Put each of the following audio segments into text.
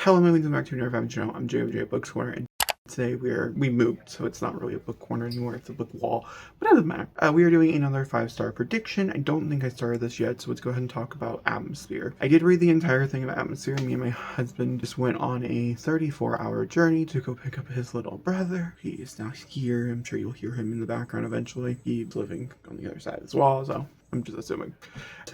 Hello, my welcome back to another channel. I'm JMJ Books Corner, and today we moved, so it's not really a book corner anymore. It's a book wall, but it doesn't matter. We are doing another 5-star prediction. I don't think I started this yet, so let's go ahead and talk about Atmosphere. I did read the entire thing of Atmosphere. Me and my husband just went on a 34-hour journey to go pick up his little brother. He is now here. I'm sure you'll hear him in the background eventually. He's living on the other side as well, so I'm just assuming.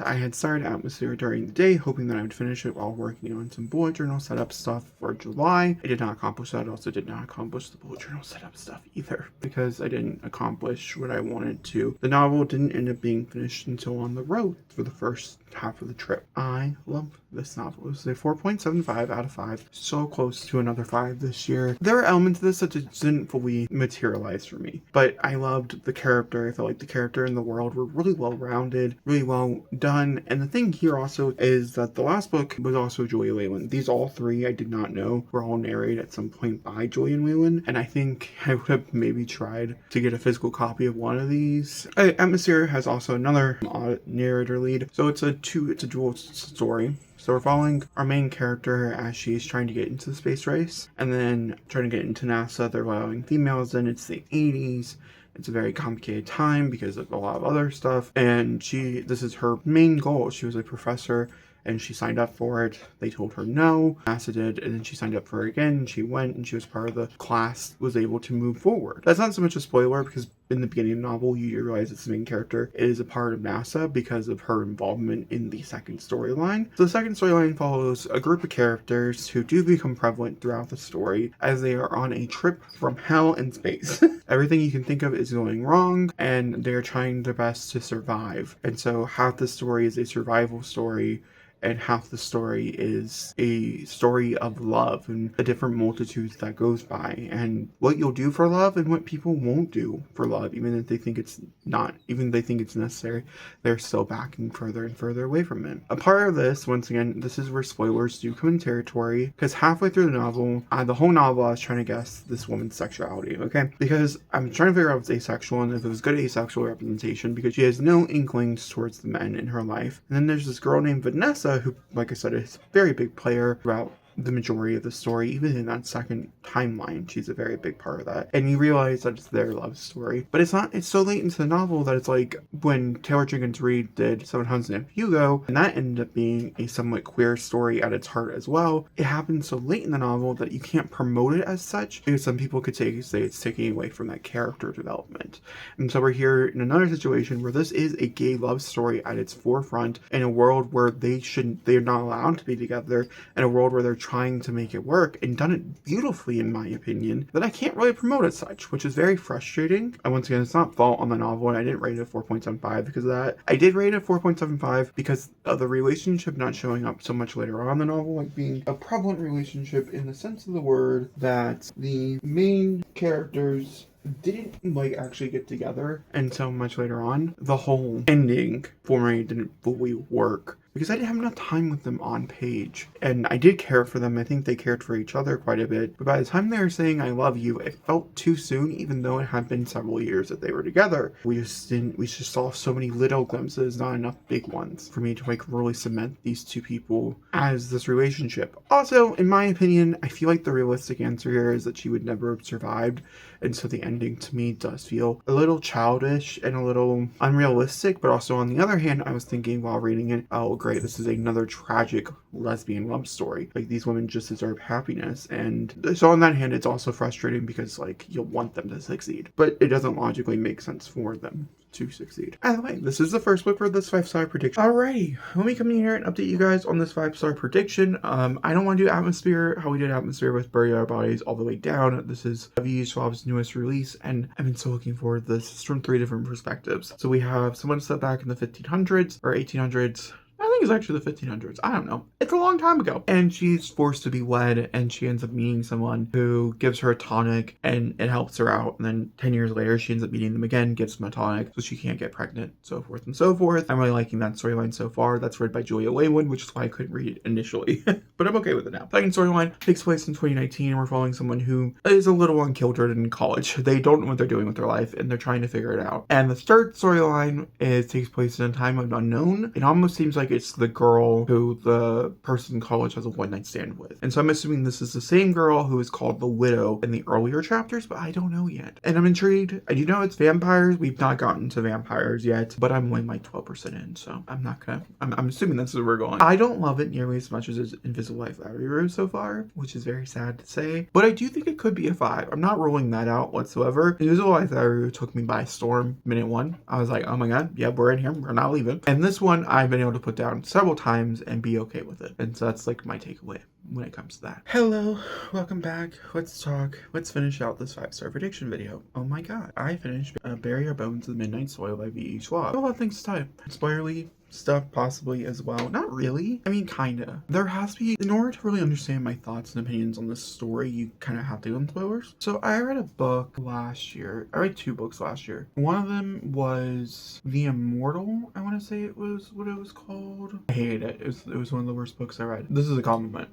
I had started Atmosphere during the day, hoping that I would finish it while working on some bullet journal setup stuff for July. I did not accomplish that. I also did not accomplish the bullet journal setup stuff either, because I didn't accomplish what I wanted to. The novel didn't end up being finished until on the road for the first half of the trip. I love this novel. It was a 4.75 out of 5. So close to another 5 this year. There are elements of this that just didn't fully materialize for me, but I loved the character. I felt like the character and the world were really well rounded, really well done. And the thing here also is that the last book was also Julia Wayland. These all three I did not know were all narrated at some point by Julian Wayland, and I think I would have maybe tried to get a physical copy of one of these. Atmosphere has also another narrator lead, so it's a dual story. So we're following our main character as she's trying to get into the space race and then trying to get into NASA. They're allowing females in. It's the 80s. It's a very complicated time because of a lot of other stuff. And this is her main goal. She was a professor and she signed up for it. They told her no, NASA did, and then she signed up for it again. She went and she was part of the class, was able to move forward. That's not so much a spoiler because in the beginning of the novel, you realize that the main character is a part of NASA because of her involvement in the second storyline. So the second storyline follows a group of characters who do become prevalent throughout the story as they are on a trip from hell in space. Everything you can think of is going wrong, and they're trying their best to survive. And so half the story is a survival story, and half the story is a story of love and the different multitudes that goes by and what you'll do for love and what people won't do for love, even if they think it's not, even if they think it's necessary, they're still backing further and further away from it. A part of this, once again, this is where spoilers do come in territory, because halfway through the novel, the whole novel, I was trying to guess this woman's sexuality, okay? Because I'm trying to figure out if it's asexual and if it was good asexual representation, because she has no inklings towards the men in her life. And then there's this girl named Vanessa who, like I said, is a very big player throughout the majority of the story. Even in that second timeline, she's a very big part of that. And you realize that it's their love story. But it's so late into the novel that it's like when Taylor Jenkins Reid did 700 Hugo, and that ended up being a somewhat queer story at its heart as well. It happened so late in the novel that you can't promote it as such, because some people could say it's taking away from that character development. And so we're here in another situation where this is a gay love story at its forefront in a world where they're not allowed to be together, in a world where they're trying to make it work, and done it beautifully in my opinion, that I can't really promote as such, which is very frustrating. And once again, it's not fault on the novel, and I didn't rate it a 4.75 because of that. I did rate it a 4.75 because of the relationship not showing up so much later on in the novel, like being a prevalent relationship in the sense of the word that the main characters didn't actually get together until much later on. The whole ending for me didn't fully work because I didn't have enough time with them on page. And I did care for them. I think they cared for each other quite a bit. But by the time they were saying I love you, it felt too soon, even though it had been several years that they were together. We just saw so many little glimpses, not enough big ones for me to really cement these two people as this relationship. Also, in my opinion, I feel like the realistic answer here is that she would never have survived. And so the ending to me does feel a little childish and a little unrealistic. But also on the other hand, I was thinking while reading it, oh great, this is another tragic lesbian love story. Like, these women just deserve happiness. And so on that hand, it's also frustrating because you'll want them to succeed, but it doesn't logically make sense for them to succeed. By the way, this is the first book for this 5-star prediction. Alrighty, let me come in here and update you guys on this 5-star prediction. I don't want to do Atmosphere how we did Atmosphere with Bury Our Bodies All the Way Down. This is W. Schwab's newest release, and I've been so looking forward to this. It's from 3 different perspectives. So we have someone set back in the 1500s or 1800s. I think it's actually the 1500s. I don't know. It's a long time ago. And she's forced to be wed, and she ends up meeting someone who gives her a tonic, and it helps her out. And then 10 years later, she ends up meeting them again, gives them a tonic, so she can't get pregnant, so forth and so forth. I'm really liking that storyline so far. That's read by Julia Wayland, which is why I couldn't read it initially. But I'm okay with it now. Second storyline takes place in 2019, and we're following someone who is a little unkilled in college. They don't know what they're doing with their life, and they're trying to figure it out. And the third storyline takes place in a time of unknown. It almost seems like it's it's the girl who the person in college has a one-night stand with. And so I'm assuming this is the same girl who is called the Widow in the earlier chapters, but I don't know yet. And I'm intrigued. I do know it's vampires. We've not gotten to vampires yet, but I'm only like 12% in, so I'm assuming that's where we're going. I don't love it nearly as much as Invisible Life Labyrinth so far, which is very sad to say, but I do think it could be a 5. I'm not ruling that out whatsoever. Invisible Life Labyrinth took me by storm minute 1. I was like, oh my god, yeah, we're in here. We're not leaving. And this one I've been able to put down several times and be okay with it. And so that's like my takeaway when it comes to that. Hello, welcome back. Let's finish out this 5-star prediction video. Oh my god, I finished Bury Our Bones in the Midnight Soil by V.E. Schwab. A lot of things to type. Spoilerly stuff possibly as well. Not really. I mean, kinda. There has to be, in order to really understand my thoughts and opinions on this story, you kind of have to go in spoilers. So I read a book last year. I read 2 books last year. One of them was The Immortal, I want to say it was what it was called. I hated it. It was one of the worst books I read. This is a compliment.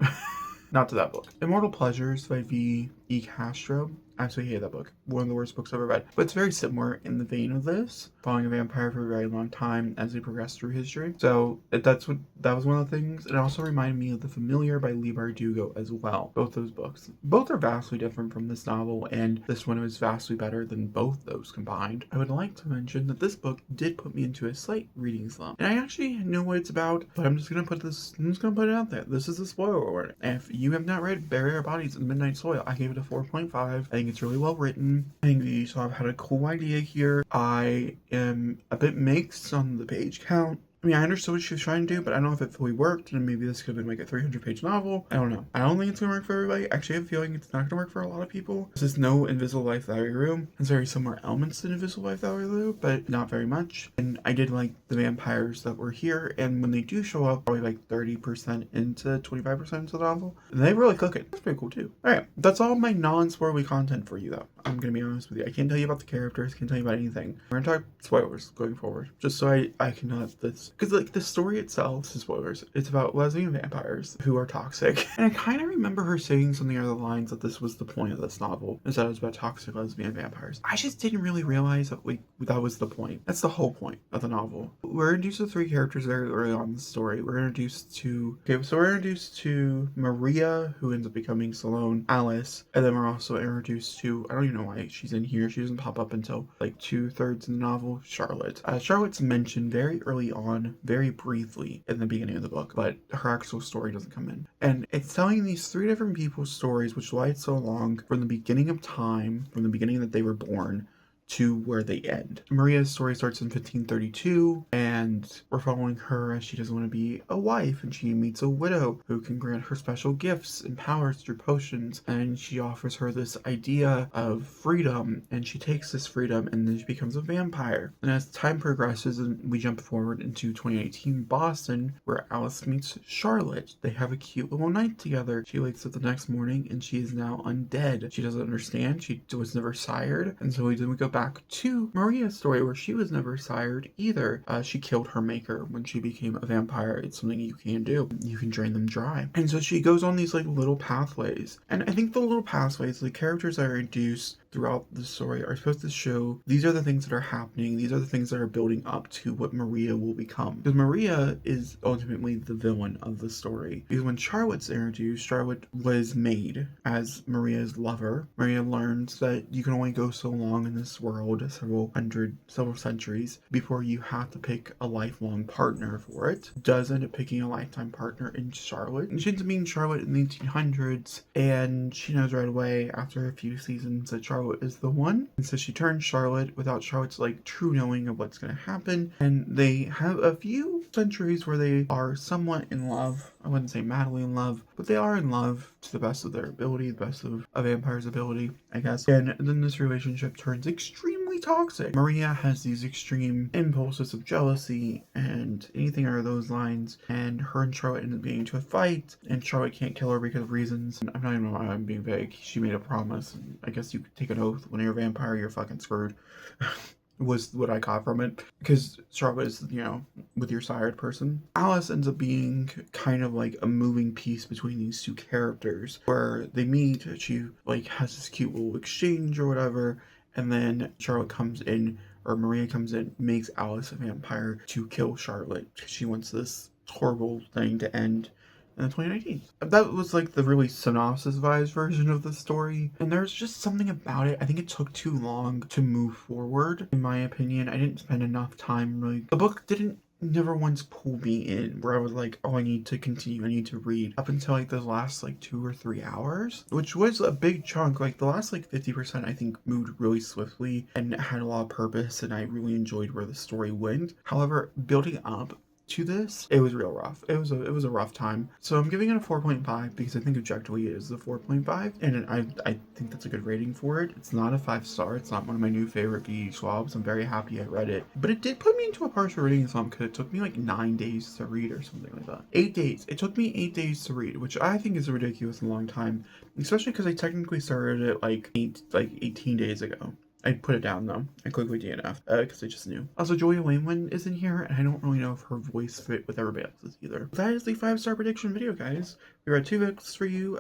Not to that book. Immortal Pleasures by V.E. Castro. I absolutely hate that book. One of the worst books I've ever read. But it's very similar in the vein of this, following a vampire for a very long time as they progress through history. So that was one of the things. It also reminded me of The Familiar by Leigh Bardugo as well. Both those books. Both are vastly different from this novel, and this one was vastly better than both those combined. I would like to mention that this book did put me into a slight reading slump. And I actually know what it's about, but I'm just gonna put it out there. This is a spoiler alert. If you have not read Bury Our Bodies in the Midnight Soil, I gave it a 4.5. I think it's really well written. I think the Schwab had a cool idea here. I am a bit mixed on the page count. I mean, I understood what she was trying to do, but I don't know if it fully worked, and maybe this could have been like a 300-page novel. I don't know. I don't think it's gonna work for everybody. Actually, I have a feeling it's not gonna work for a lot of people. This is no Invisible Life Labyrinth. It's very similar elements to Invisible Life Labyrinth, but not very much. And I did like the vampires that were here, and when they do show up, probably like 30% into 25% into the novel, they really cook it. That's pretty cool too. Alright, that's all my non-spoilery content for you though. I'm gonna be honest with you. I can't tell you about the characters, can't tell you about anything. We're gonna talk spoilers going forward, just so I can let this, because like the story itself is spoilers. It's about lesbian vampires who are toxic, and I kind of remember her saying something along the lines that this was the point of this novel, is that it was about toxic lesbian vampires. I just didn't really realize that that was the point. That's the whole point of the novel. We're introduced to 3 characters very early on in the story. We're introduced to Maria, who ends up becoming Salome, Alice, and then we're also introduced to, I don't even know why she's in here. She doesn't pop up until like 2/3 in the novel, Charlotte. Charlotte's mentioned very early on, very briefly in the beginning of the book, but her actual story doesn't come in. And it's telling these 3 different people's stories, which lied so long from the beginning of time, from the beginning that they were born, to where they end. Maria's story starts in 1532, and we're following her as she doesn't want to be a wife, and she meets a widow who can grant her special gifts and powers through potions, and she offers her this idea of freedom, and she takes this freedom, and then she becomes a vampire. And as time progresses, and we jump forward into 2018 Boston, where Alice meets Charlotte. They have a cute little night together. She wakes up the next morning, and she is now undead. She doesn't understand. She was never sired, and so we go back to Maria's story, where she was never sired either. She killed her maker when she became a vampire. It's something you can do. You can drain them dry. And so she goes on these like little pathways. And I think the little pathways, the characters that are introduced throughout the story are supposed to show these are the things that are happening. These are the things that are building up to what Maria will become. Because Maria is ultimately the villain of the story. Because when Charlotte's introduced, Charlotte was made as Maria's lover. Maria learns that you can only go so long in this world, several centuries, before you have to pick a lifelong partner for it. Does end up picking a lifetime partner in Charlotte. And she ends up meeting Charlotte in the 1800s, and she knows right away after a few seasons that Charlotte is the one. And so she turns Charlotte without Charlotte's like true knowing of what's going to happen. And they have a few centuries where they are somewhat in love. I wouldn't say madly in love, but they are in love to the best of their ability, the best of a vampire's ability, I guess. And then this relationship turns extremely toxic. Maria has these extreme impulses of jealousy and anything under those lines, and her and Charlotte end up getting into a fight, and Charlotte can't kill her because of reasons. And I'm not even know why I'm being vague. She made a promise, and I guess you could take an oath. When you're a vampire, you're fucking screwed. Was what I got from it, because Charlotte is, with your sired person. Alice ends up being kind of like a moving piece between these 2 characters, where they meet. She like has this cute little exchange or whatever, and then Charlotte comes in, or Maria comes in, makes Alice a vampire to kill Charlotte. She wants this horrible thing to end in 2019. That was like the really synopsis-wise version of the story, and there's just something about it. I think it took too long to move forward, in my opinion. I didn't spend enough time really. The book didn't never once pull me in where I was like, oh, I need to continue, I need to read up until like the last like 2 or 3 hours, which was a big chunk. Like the last like 50% I think moved really swiftly and had a lot of purpose, and I really enjoyed where the story went. However, building up to this, it was real rough. It was a rough time. So I'm giving it a 4.5 because I think objectively it is a 4.5, and I think that's a good rating for it. It's not a 5 star. It's not one of my new favorite B. Schwabs. I'm very happy I read it, but it did put me into a partial reading slump because it took me like 9 days to read or something like that. 8 days. It took me 8 days to read, which I think is a ridiculous long time, especially because I technically started it like 18 days ago. I put it down though. I quickly DNF because I just knew. Also, Julia Wayman is in here, and I don't really know if her voice fit with everybody else's either. That is the 5 star prediction video, guys. We read 2 books for you,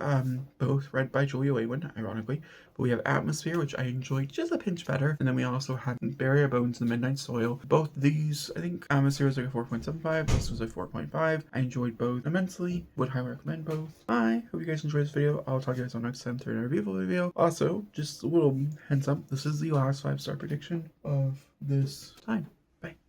both read by Julia Wayman, ironically. But we have Atmosphere, which I enjoyed just a pinch better, and then we also have Bury Our Bones in the Midnight Soil. Both these, I think Atmosphere was like a 4.75. This was a 4.5. I enjoyed both immensely. Would highly recommend both. I hope you guys enjoyed this video. I'll talk to you guys on next time through another beautiful video. Also, just a little heads up, this is the last 5 star prediction of this time.